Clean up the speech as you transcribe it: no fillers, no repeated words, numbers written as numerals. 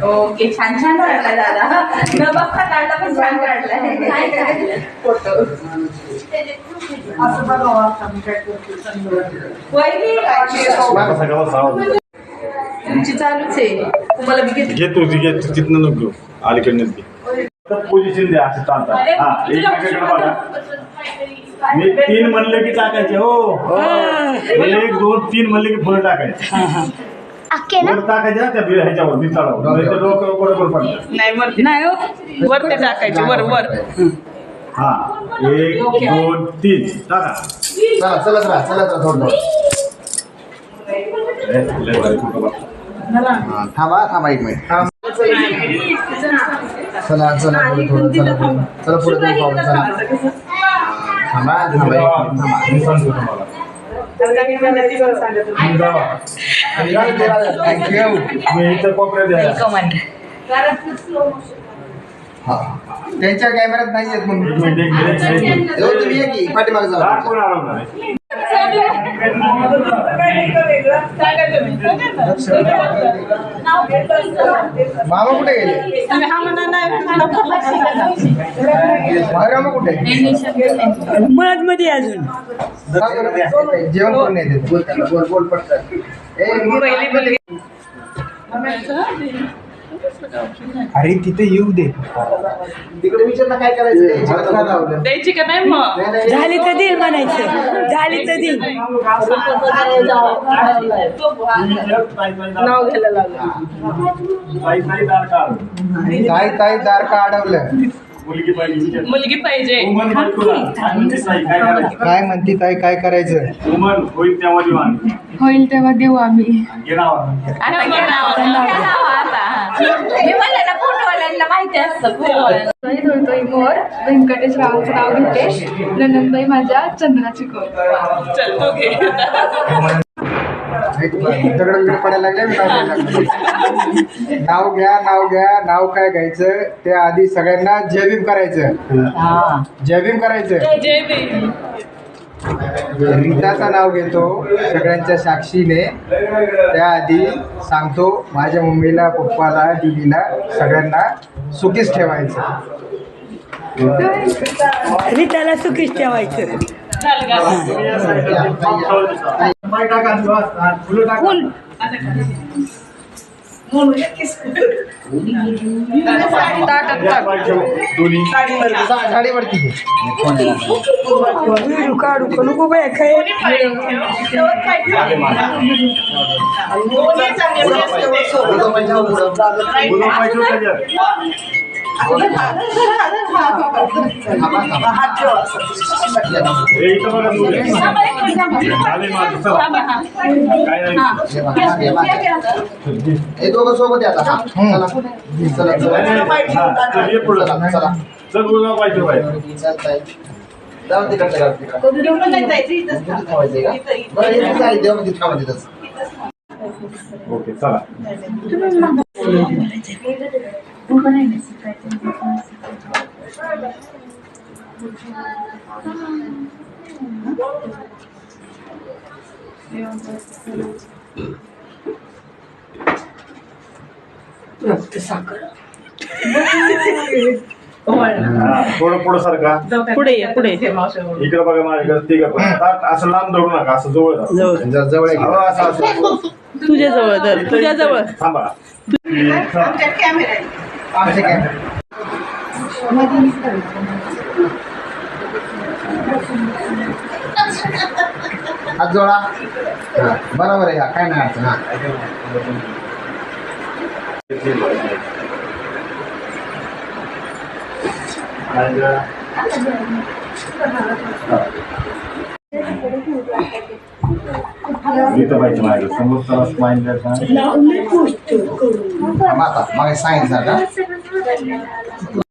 Okay, छान छान काढला दादा. न बघता काढला पण छान काढलाय फोटो. तुमची चालूच आहे. तुम्हाला घे तू तिथनं नको अलीकडनं पोझिशन द्या असं चालतात. हा एकमेकांकडे बघा. मी 3 म्हणलं की टाकायचे. हो 1 2 3 म्हणले की फुलं टाकायचे. वर टाकायचे ना त्या ह्याच्यावर निचाळावर डोकं बरोबर पडतं. नाही वरती टाकायचे. वर वर. हा 1 2 3 टाका. चला थोडं थांबा 1 मिनिट. चला पुढे थोडं. चला पुढे थांबा. मी सांगतो तुम्हाला. थँक्यू. मी इथं कोपऱ्यात द्या. त्यांच्या कॅमेऱ्यात नाही येत म्हणून तुम्ही ये की पाठीमागे जा. कोण आला नाही. मामा कुठे गेले? मामा कुठे? मुळात मध्ये अजून जेवण कोण नाही देत. बोल पटकन. अरे तिथे येऊ दे. तिकडे विचारलं काय करायचं. द्यायची का नाही मग? झाली तर देईल म्हणायचं. झाली तर देईल. नाव घ्यायला लागलं. ताई दार का अडवलं? मुलगी पाहिजे. काय म्हणती ताई? काय करायचं? होईल तेव्हा देऊ आम्ही. मी म्हणलं ना फोटोवाल्यांना माहिती असतं. होतोय मोर. व्यंकटेश रावांचं नाव घेते. नंदनबाई माझ्या चंद्राची कोर. चल तो घे. दगड पडायला लागले. नाव घ्या. नाव काय घ्यायचं ते आधी सगळ्यांना जय भीम करायचं. जय भीम करायचं. जय भीम. रीताचं नाव घेतो सगळ्यांच्या साक्षीने. त्याआधी सांगतो माझ्या मम्मीला, पप्पाला, दीदीला सगळ्यांना सुखीच ठेवायचं. रीताला सुखीच ठेवायचं. साडीवरती काढू नको बाय काय. हे दोघं सोबत आता. चला जाऊ तिकडे. ओके चला. थोडं पुढं सारखा. पुढे ये. पुढे. इकडे बघा माझ्याकडे. तिकडे असं लांब धरू नका. असं जवळ जवळ असं. तुझ्या जवळ धर. तुझ्या जवळ. थांबा. हात जोडा. बरोबर आहे. काय नाही अडचण. इथं पाहिजे माझ्याकडे. समोर स्माईल द्या. आता मग सायन्स